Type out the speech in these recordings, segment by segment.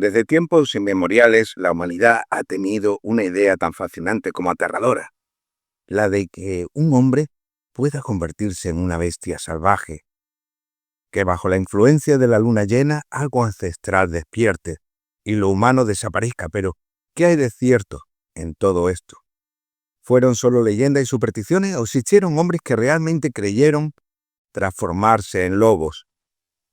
Desde tiempos inmemoriales, la humanidad ha tenido una idea tan fascinante como aterradora, la de que un hombre pueda convertirse en una bestia salvaje, que bajo la influencia de la luna llena algo ancestral despierte y lo humano desaparezca. Pero, ¿qué hay de cierto en todo esto? ¿Fueron solo leyendas y supersticiones o existieron hombres que realmente creyeron transformarse en lobos?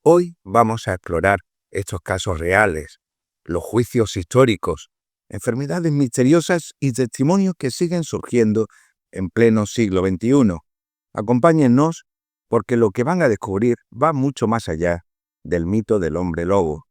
Hoy vamos a explorar estos casos reales, los juicios históricos, enfermedades misteriosas y testimonios que siguen surgiendo en pleno siglo XXI. Acompáñennos porque lo que van a descubrir va mucho más allá del mito del hombre lobo.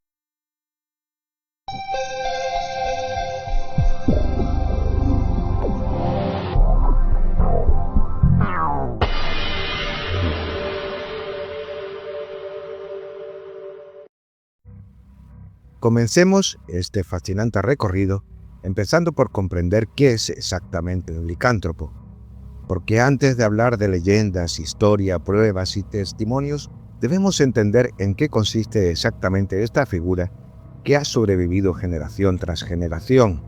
Comencemos este fascinante recorrido empezando por comprender qué es exactamente un licántropo. Porque antes de hablar de leyendas, historia, pruebas y testimonios, debemos entender en qué consiste exactamente esta figura que ha sobrevivido generación tras generación.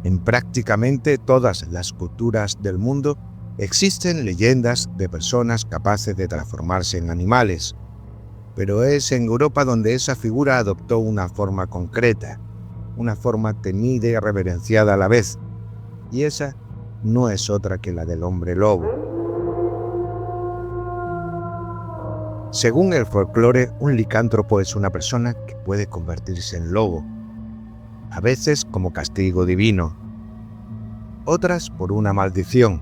En prácticamente todas las culturas del mundo existen leyendas de personas capaces de transformarse en animales. Pero es en Europa donde esa figura adoptó una forma concreta, una forma temida y reverenciada a la vez. Y esa no es otra que la del hombre lobo. Según el folclore, un licántropo es una persona que puede convertirse en lobo, a veces como castigo divino, otras por una maldición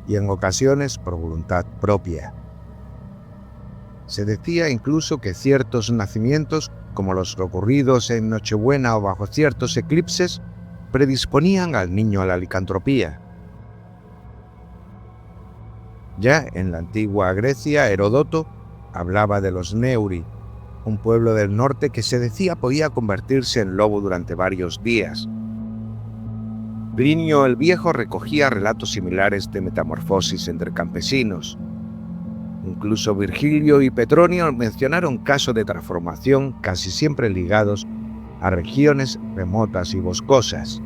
y en ocasiones por voluntad propia. Se decía incluso que ciertos nacimientos, como los ocurridos en Nochebuena o bajo ciertos eclipses, predisponían al niño a la licantropía. Ya en la antigua Grecia, Heródoto hablaba de los Neuri, un pueblo del norte que se decía podía convertirse en lobo durante varios días. Plinio el Viejo recogía relatos similares de metamorfosis entre campesinos. Incluso Virgilio y Petronio mencionaron casos de transformación casi siempre ligados a regiones remotas y boscosas.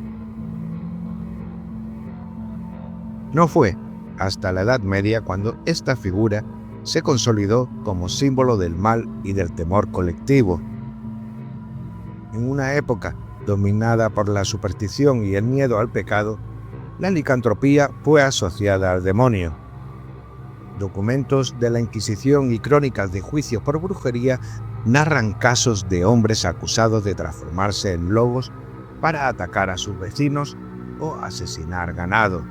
No fue hasta la Edad Media cuando esta figura se consolidó como símbolo del mal y del temor colectivo. En una época dominada por la superstición y el miedo al pecado, la licantropía fue asociada al demonio. Documentos de la Inquisición y crónicas de juicios por brujería narran casos de hombres acusados de transformarse en lobos para atacar a sus vecinos o asesinar ganado.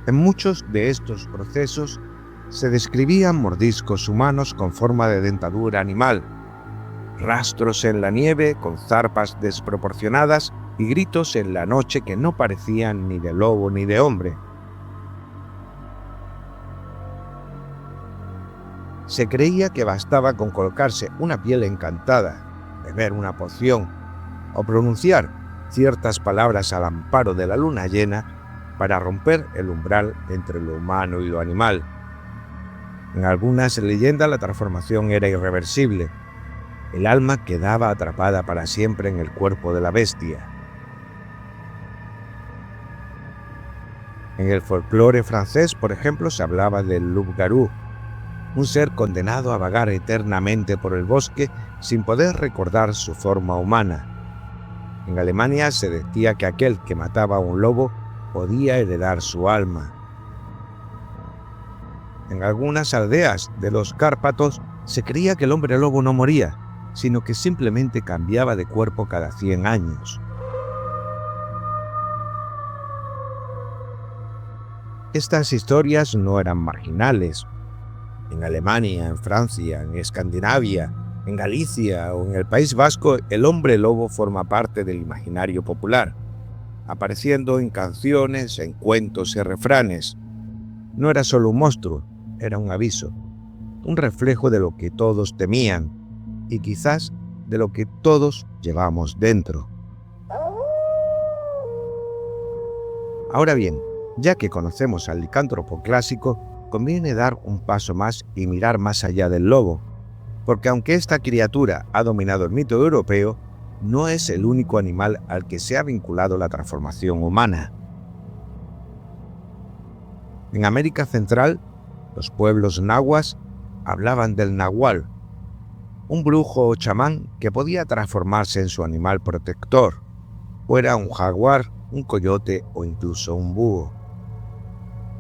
En muchos de estos procesos se describían mordiscos humanos con forma de dentadura animal, rastros en la nieve con zarpas desproporcionadas y gritos en la noche que no parecían ni de lobo ni de hombre. Se creía que bastaba con colocarse una piel encantada, beber una poción o pronunciar ciertas palabras al amparo de la luna llena para romper el umbral entre lo humano y lo animal. En algunas leyendas la transformación era irreversible. El alma quedaba atrapada para siempre en el cuerpo de la bestia. En el folclore francés, por ejemplo, se hablaba del loup-garou, un ser condenado a vagar eternamente por el bosque sin poder recordar su forma humana. En Alemania se decía que aquel que mataba a un lobo podía heredar su alma. En algunas aldeas de los Cárpatos se creía que el hombre lobo no moría, sino que simplemente cambiaba de cuerpo cada 100 años. Estas historias no eran marginales. En Alemania, en Francia, en Escandinavia, en Galicia o en el País Vasco, el hombre lobo forma parte del imaginario popular, apareciendo en canciones, en cuentos y refranes. No era solo un monstruo, era un aviso, un reflejo de lo que todos temían y quizás de lo que todos llevamos dentro. Ahora bien, ya que conocemos al licántropo clásico, conviene dar un paso más y mirar más allá del lobo, porque aunque esta criatura ha dominado el mito europeo, no es el único animal al que se ha vinculado la transformación humana. En América Central, los pueblos nahuas hablaban del nahual, un brujo o chamán que podía transformarse en su animal protector, fuera un jaguar, un coyote o incluso un búho.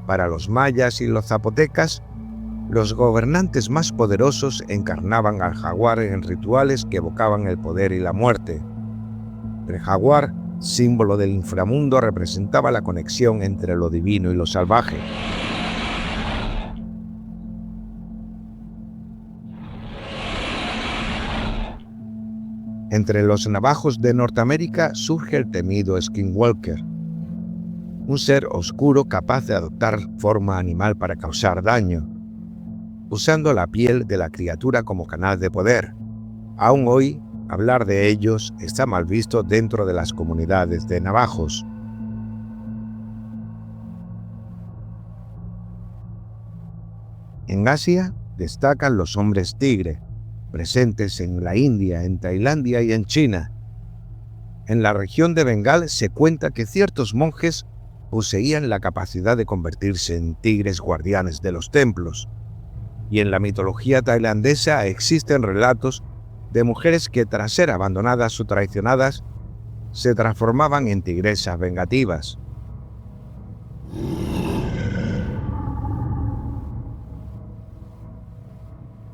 Para los mayas y los zapotecas, los gobernantes más poderosos encarnaban al jaguar en rituales que evocaban el poder y la muerte. El jaguar, símbolo del inframundo, representaba la conexión entre lo divino y lo salvaje. Entre los navajos de Norteamérica surge el temido skinwalker, un ser oscuro capaz de adoptar forma animal para causar daño, usando la piel de la criatura como canal de poder. Aún hoy, hablar de ellos está mal visto dentro de las comunidades de navajos. En Asia destacan los hombres tigre, presentes en la India, en Tailandia y en China. En la región de Bengal se cuenta que ciertos monjes poseían la capacidad de convertirse en tigres guardianes de los templos. Y en la mitología tailandesa existen relatos de mujeres que, tras ser abandonadas o traicionadas, se transformaban en tigresas vengativas.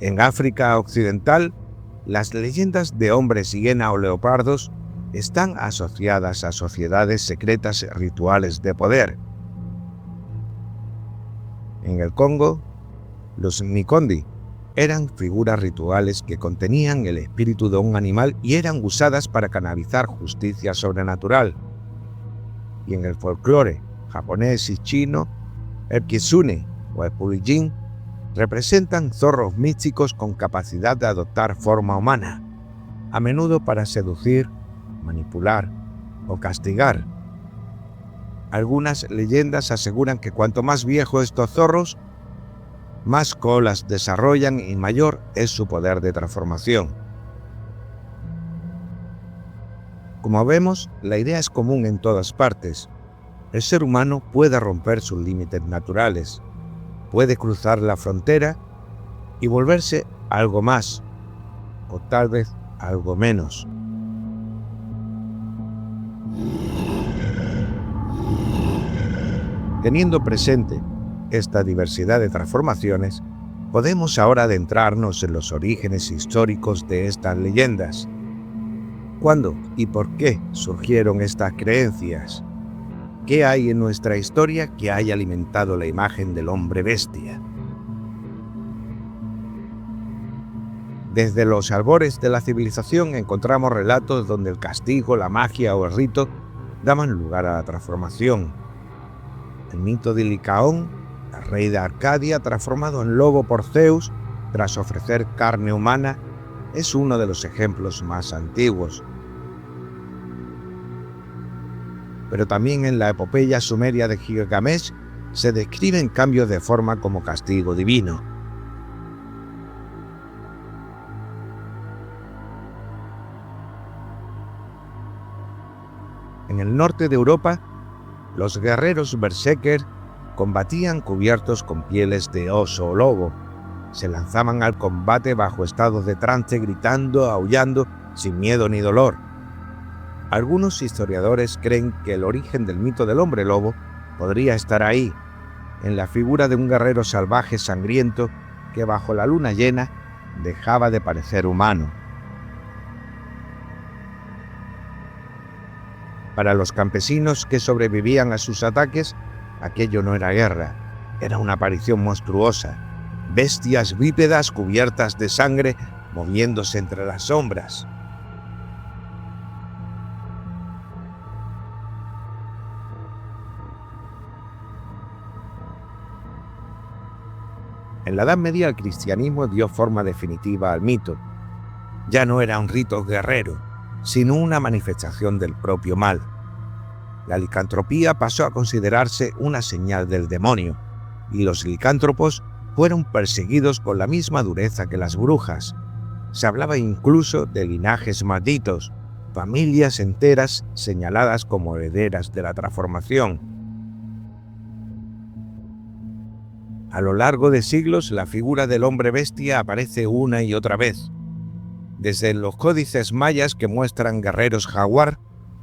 En África Occidental, las leyendas de hombres hiena o leopardos están asociadas a sociedades secretas rituales de poder. En el Congo, los Nkondi eran figuras rituales que contenían el espíritu de un animal y eran usadas para canalizar justicia sobrenatural. Y en el folclore japonés y chino, el kitsune o el purijin representan zorros místicos con capacidad de adoptar forma humana, a menudo para seducir, manipular o castigar. Algunas leyendas aseguran que cuanto más viejos estos zorros, más colas desarrollan y mayor es su poder de transformación. Como vemos, la idea es común en todas partes. El ser humano puede romper sus límites naturales, puede cruzar la frontera y volverse algo más, o tal vez algo menos. Teniendo presente esta diversidad de transformaciones, podemos ahora adentrarnos en los orígenes históricos de estas leyendas. ¿Cuándo y por qué surgieron estas creencias? ¿Qué hay en nuestra historia que haya alimentado la imagen del hombre bestia? Desde los albores de la civilización encontramos relatos donde el castigo, la magia o el rito daban lugar a la transformación. El mito de Licaón, el rey de Arcadia, transformado en lobo por Zeus tras ofrecer carne humana, es uno de los ejemplos más antiguos. Pero también en la epopeya sumeria de Gilgamesh se describen cambios de forma como castigo divino. En el norte de Europa, los guerreros berserker combatían cubiertos con pieles de oso o lobo. Se lanzaban al combate bajo estados de trance, gritando, aullando, sin miedo ni dolor. Algunos historiadores creen que el origen del mito del hombre lobo podría estar ahí, en la figura de un guerrero salvaje sangriento que bajo la luna llena dejaba de parecer humano. Para los campesinos que sobrevivían a sus ataques, aquello no era guerra, era una aparición monstruosa, bestias bípedas cubiertas de sangre moviéndose entre las sombras. En la Edad Media el cristianismo dio forma definitiva al mito. Ya no era un rito guerrero, sino una manifestación del propio mal. La licantropía pasó a considerarse una señal del demonio, y los licántropos fueron perseguidos con la misma dureza que las brujas, Se hablaba incluso de linajes malditos, familias enteras señaladas como herederas de la transformación. A lo largo de siglos, la figura del hombre bestia aparece una y otra vez, desde los códices mayas que muestran guerreros jaguar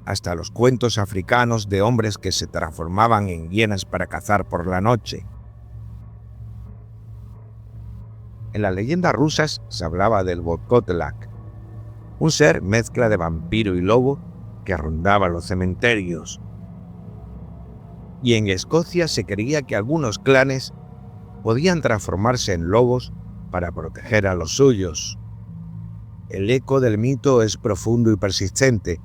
hasta los cuentos africanos de hombres que se transformaban en hienas para cazar por la noche. En las leyendas rusas se hablaba del Volkotlak, un ser mezcla de vampiro y lobo que rondaba los cementerios. Y en Escocia se creía que algunos clanes podían transformarse en lobos para proteger a los suyos. El eco del mito es profundo y persistente,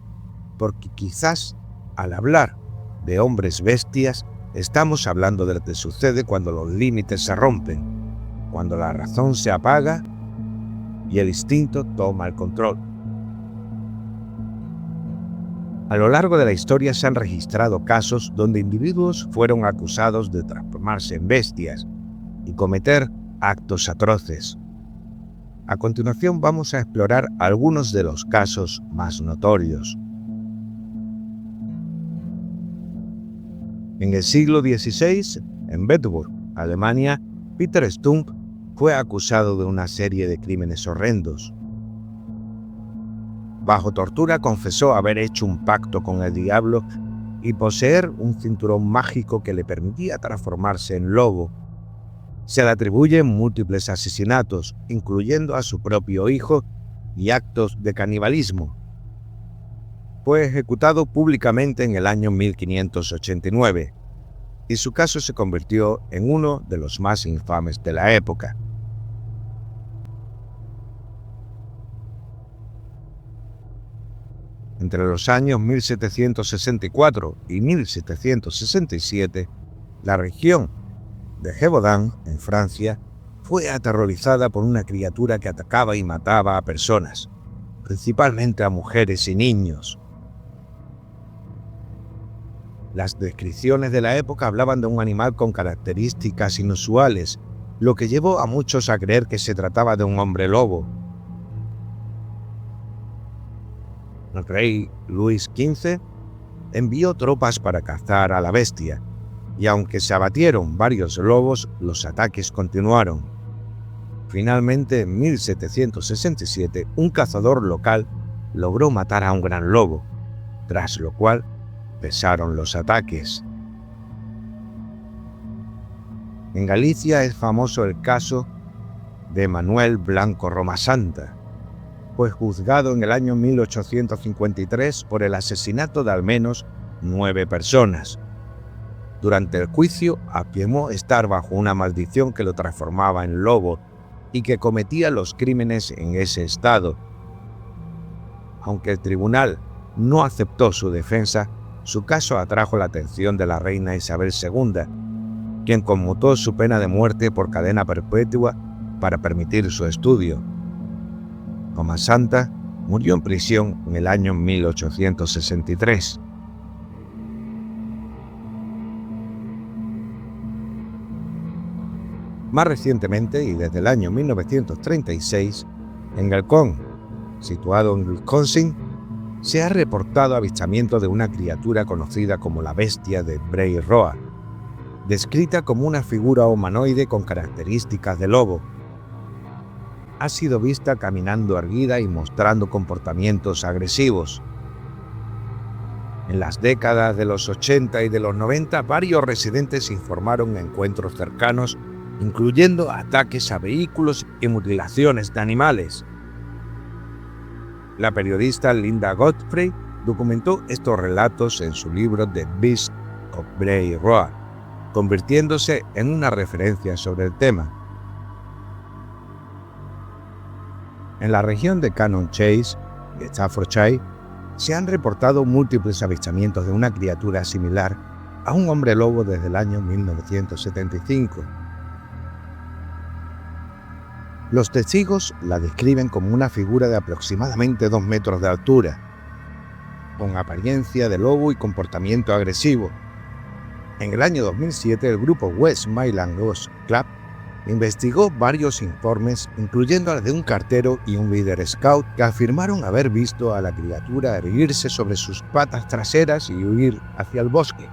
porque quizás al hablar de hombres bestias estamos hablando de lo que sucede cuando los límites se rompen, cuando la razón se apaga y el instinto toma el control. A lo largo de la historia se han registrado casos donde individuos fueron acusados de transformarse en bestias y cometer actos atroces. A continuación vamos a explorar algunos de los casos más notorios. En el siglo XVI, en Bedburg, Alemania, Peter Stump fue acusado de una serie de crímenes horrendos. Bajo tortura confesó haber hecho un pacto con el diablo y poseer un cinturón mágico que le permitía transformarse en lobo. Se le atribuyen múltiples asesinatos, incluyendo a su propio hijo, y actos de canibalismo. Fue ejecutado públicamente en el año 1589, y su caso se convirtió en uno de los más infames de la época. Entre los años 1764 y 1767, la región de Gévaudan, en Francia, fue aterrorizada por una criatura que atacaba y mataba a personas, principalmente a mujeres y niños. Las descripciones de la época hablaban de un animal con características inusuales, lo que llevó a muchos a creer que se trataba de un hombre lobo. El rey Luis XV envió tropas para cazar a la bestia, y aunque se abatieron varios lobos, los ataques continuaron. Finalmente, en 1767, un cazador local logró matar a un gran lobo, tras lo cual cesaron los ataques. En Galicia es famoso el caso de Manuel Blanco Romasanta. Fue juzgado en el año 1853 por el asesinato de al menos 9 personas. Durante el juicio afirmó estar bajo una maldición que lo transformaba en lobo y que cometía los crímenes en ese estado. Aunque el tribunal no aceptó su defensa, su caso atrajo la atención de la reina Isabel II, quien conmutó su pena de muerte por cadena perpetua para permitir su estudio. Romasanta murió en prisión en el año 1863. Más recientemente, y desde el año 1936, en Galcón, situado en Wisconsin, se ha reportado avistamiento de una criatura conocida como la bestia de Bray Roa, descrita como una figura humanoide con características de lobo. Ha sido vista caminando erguida y mostrando comportamientos agresivos. En las décadas de los 80 y de los 90, varios residentes informaron encuentros cercanos, incluyendo ataques a vehículos y mutilaciones de animales. La periodista Linda Godfrey documentó estos relatos en su libro The Beast of Bray Roa, convirtiéndose en una referencia sobre el tema. En la región de Cannon Chase, de Staffordshire, se han reportado múltiples avistamientos de una criatura similar a un hombre lobo desde el año 1975. Los testigos la describen como una figura de aproximadamente 2 metros de altura, con apariencia de lobo y comportamiento agresivo. En el año 2007, el grupo West Midlands Ghost Club Investigó varios informes, incluyendo el de un cartero y un líder scout, que afirmaron haber visto a la criatura erguirse sobre sus patas traseras y huir hacia el bosque.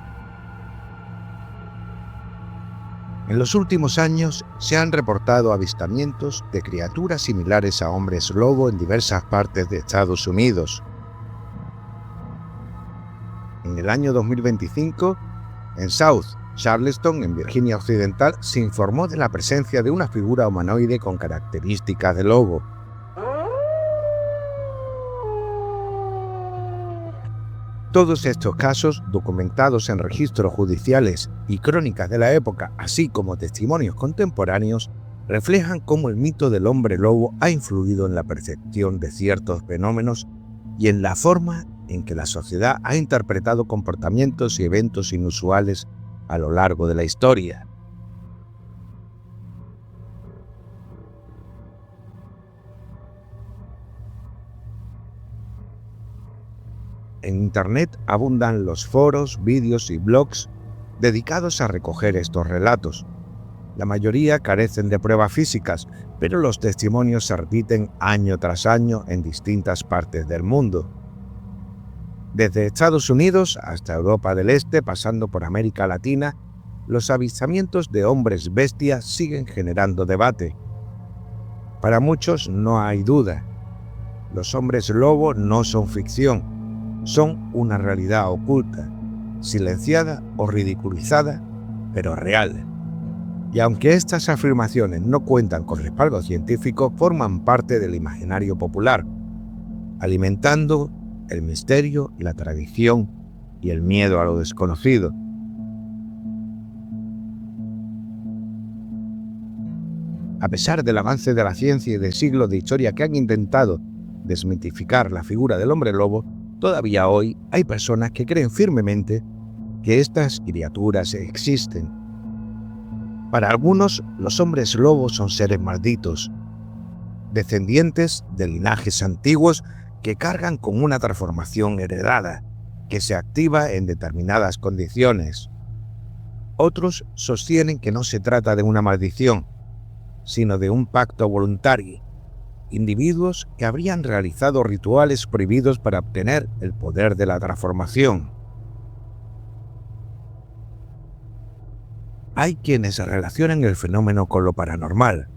En los últimos años se han reportado avistamientos de criaturas similares a hombres lobo en diversas partes de Estados Unidos. En el año 2025, en South Charleston, en Virginia Occidental, se informó de la presencia de una figura humanoide con características de lobo. Todos estos casos, documentados en registros judiciales y crónicas de la época, así como testimonios contemporáneos, reflejan cómo el mito del hombre lobo ha influido en la percepción de ciertos fenómenos y en la forma en que la sociedad ha interpretado comportamientos y eventos inusuales a lo largo de la historia. En Internet abundan los foros, vídeos y blogs dedicados a recoger estos relatos. La mayoría carecen de pruebas físicas, pero los testimonios se repiten año tras año en distintas partes del mundo. Desde Estados Unidos hasta Europa del Este, pasando por América Latina, los avistamientos de hombres bestias siguen generando debate. Para muchos no hay duda. Los hombres lobo no son ficción. Son una realidad oculta, silenciada o ridiculizada, pero real. Y aunque estas afirmaciones no cuentan con respaldo científico, forman parte del imaginario popular, alimentando el misterio, la tradición y el miedo a lo desconocido. A pesar del avance de la ciencia y de siglos de historia que han intentado desmitificar la figura del hombre lobo, todavía hoy hay personas que creen firmemente que estas criaturas existen. Para algunos, los hombres lobos son seres malditos, descendientes de linajes antiguos que cargan con una transformación heredada, que se activa en determinadas condiciones. Otros sostienen que no se trata de una maldición, sino de un pacto voluntario. Individuos que habrían realizado rituales prohibidos para obtener el poder de la transformación. Hay quienes relacionan el fenómeno con lo paranormal.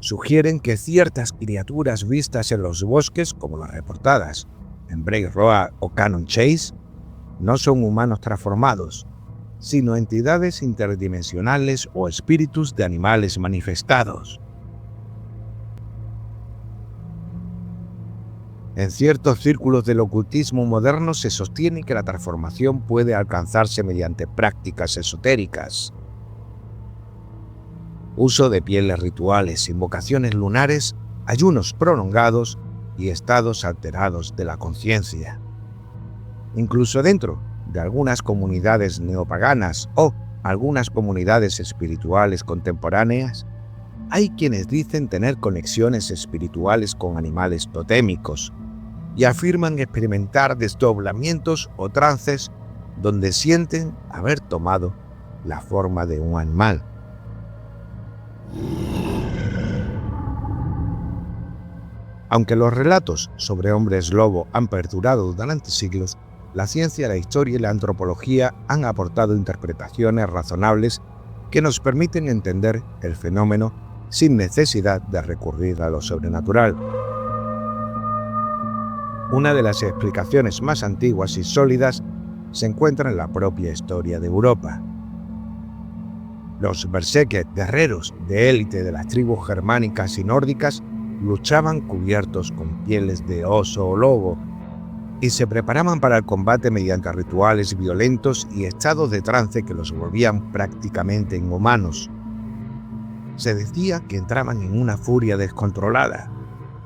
Sugieren que ciertas criaturas vistas en los bosques, como las reportadas en Bray Road o Cannon Chase, no son humanos transformados, sino entidades interdimensionales o espíritus de animales manifestados. En ciertos círculos del ocultismo moderno se sostiene que la transformación puede alcanzarse mediante prácticas esotéricas. Uso de pieles rituales, invocaciones lunares, ayunos prolongados y estados alterados de la conciencia. Incluso dentro de algunas comunidades neopaganas o algunas comunidades espirituales contemporáneas, hay quienes dicen tener conexiones espirituales con animales totémicos y afirman experimentar desdoblamientos o trances donde sienten haber tomado la forma de un animal. Aunque los relatos sobre hombres lobo han perdurado durante siglos, la ciencia, la historia y la antropología han aportado interpretaciones razonables que nos permiten entender el fenómeno sin necesidad de recurrir a lo sobrenatural. Una de las explicaciones más antiguas y sólidas se encuentra en la propia historia de Europa. Los berserker, guerreros de élite de las tribus germánicas y nórdicas, luchaban cubiertos con pieles de oso o lobo y se preparaban para el combate mediante rituales violentos y estados de trance que los volvían prácticamente inhumanos. Se decía que entraban en una furia descontrolada,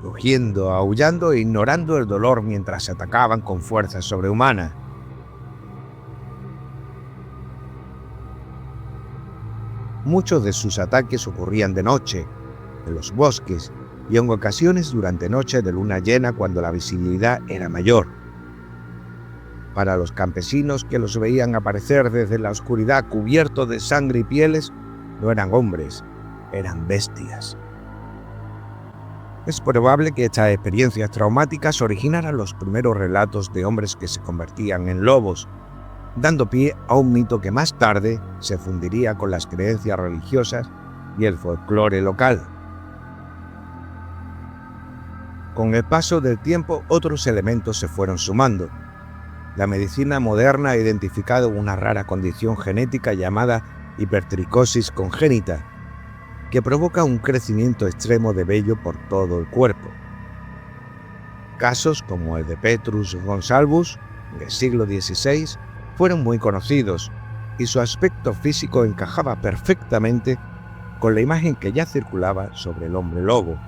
rugiendo, aullando e ignorando el dolor mientras atacaban con fuerza sobrehumana. Muchos de sus ataques ocurrían de noche, en los bosques y en ocasiones durante noches de luna llena cuando la visibilidad era mayor. Para los campesinos que los veían aparecer desde la oscuridad cubiertos de sangre y pieles, no eran hombres, eran bestias. Es probable que estas experiencias traumáticas originaran los primeros relatos de hombres que se convertían en lobos, dando pie a un mito que más tarde se fundiría con las creencias religiosas y el folclore local. Con el paso del tiempo, otros elementos se fueron sumando. La medicina moderna ha identificado una rara condición genética llamada hipertricosis congénita, que provoca un crecimiento extremo de vello por todo el cuerpo. Casos como el de Petrus Gonsalvus, del siglo XVI, fueron muy conocidos y su aspecto físico encajaba perfectamente con la imagen que ya circulaba sobre el hombre lobo.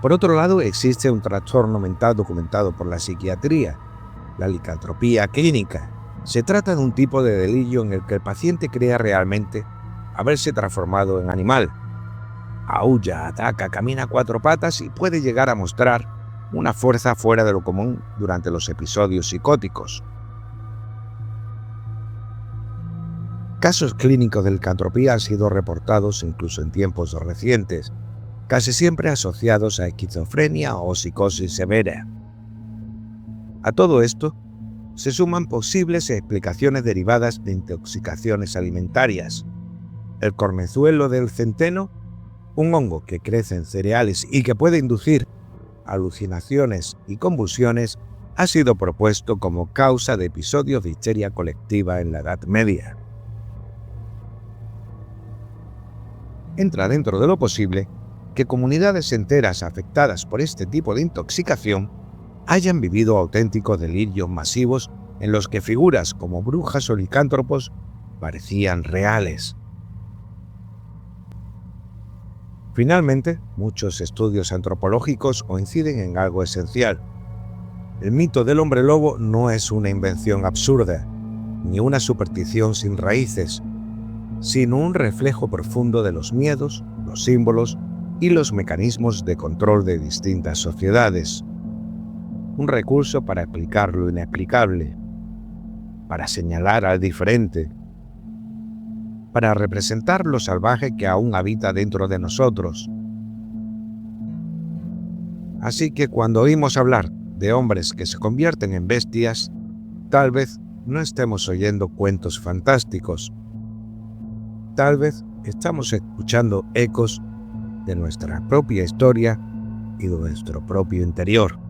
Por otro lado, existe un trastorno mental documentado por la psiquiatría, la licantropía clínica. Se trata de un tipo de delirio en el que el paciente crea realmente haberse transformado en animal. Aúlla, ataca, camina a cuatro patas y puede llegar a mostrar una fuerza fuera de lo común durante los episodios psicóticos. Casos clínicos de licantropía han sido reportados incluso en tiempos recientes, casi siempre asociados a esquizofrenia o psicosis severa. A todo esto se suman posibles explicaciones derivadas de intoxicaciones alimentarias. El cornezuelo del centeno, un hongo que crece en cereales y que puede inducir alucinaciones y convulsiones, ha sido propuesto como causa de episodios de histeria colectiva en la Edad Media. Entra dentro de lo posible que comunidades enteras afectadas por este tipo de intoxicación hayan vivido auténticos delirios masivos en los que figuras como brujas o licántropos parecían reales. Finalmente, muchos estudios antropológicos coinciden en algo esencial. El mito del hombre lobo no es una invención absurda, ni una superstición sin raíces, sino un reflejo profundo de los miedos, los símbolos y los mecanismos de control de distintas sociedades. Un recurso para explicar lo inexplicable, para señalar al diferente, para representar lo salvaje que aún habita dentro de nosotros. Así que cuando oímos hablar de hombres que se convierten en bestias, tal vez no estemos oyendo cuentos fantásticos. Tal vez estamos escuchando ecos de nuestra propia historia y de nuestro propio interior.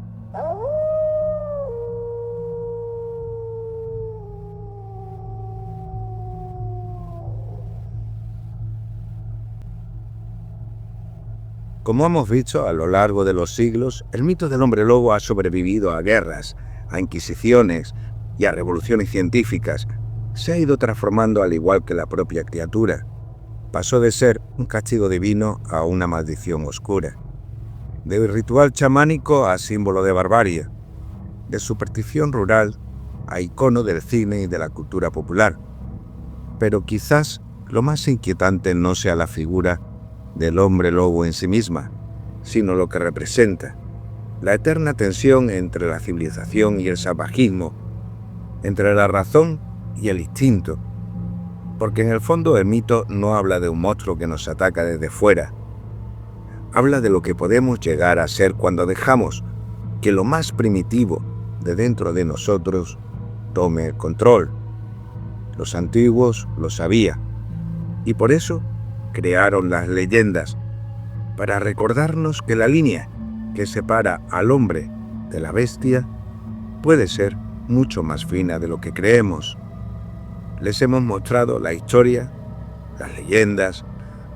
Como hemos visto a lo largo de los siglos, el mito del hombre lobo ha sobrevivido a guerras, a inquisiciones y a revoluciones científicas. Se ha ido transformando al igual que la propia criatura. Pasó de ser un castigo divino a una maldición oscura. De ritual chamánico a símbolo de barbarie. De superstición rural a icono del cine y de la cultura popular. Pero quizás lo más inquietante no sea la figura del hombre lobo en sí misma, sino lo que representa, la eterna tensión entre la civilización y el salvajismo, entre la razón y el instinto, porque en el fondo el mito no habla de un monstruo que nos ataca desde fuera, habla de lo que podemos llegar a ser cuando dejamos que lo más primitivo de dentro de nosotros tome el control. Los antiguos lo sabían, y por eso crearon las leyendas, para recordarnos que la línea que separa al hombre de la bestia puede ser mucho más fina de lo que creemos. Les hemos mostrado la historia, las leyendas,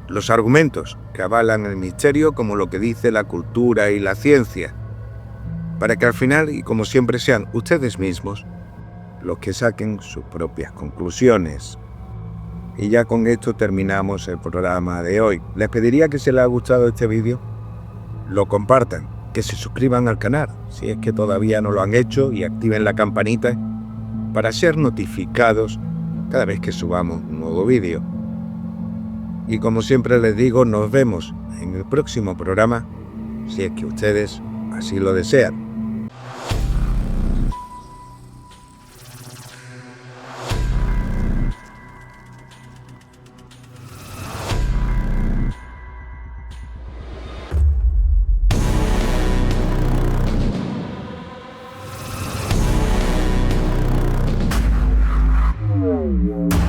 los argumentos que avalan el misterio como lo que dice la cultura y la ciencia, para que al final, y como siempre, sean ustedes mismos los que saquen sus propias conclusiones. Y ya con esto terminamos el programa de hoy. Les pediría que si les ha gustado este vídeo, lo compartan, que se suscriban al canal, si es que todavía no lo han hecho, y activen la campanita para ser notificados cada vez que subamos un nuevo vídeo. Y como siempre les digo, nos vemos en el próximo programa, si es que ustedes así lo desean.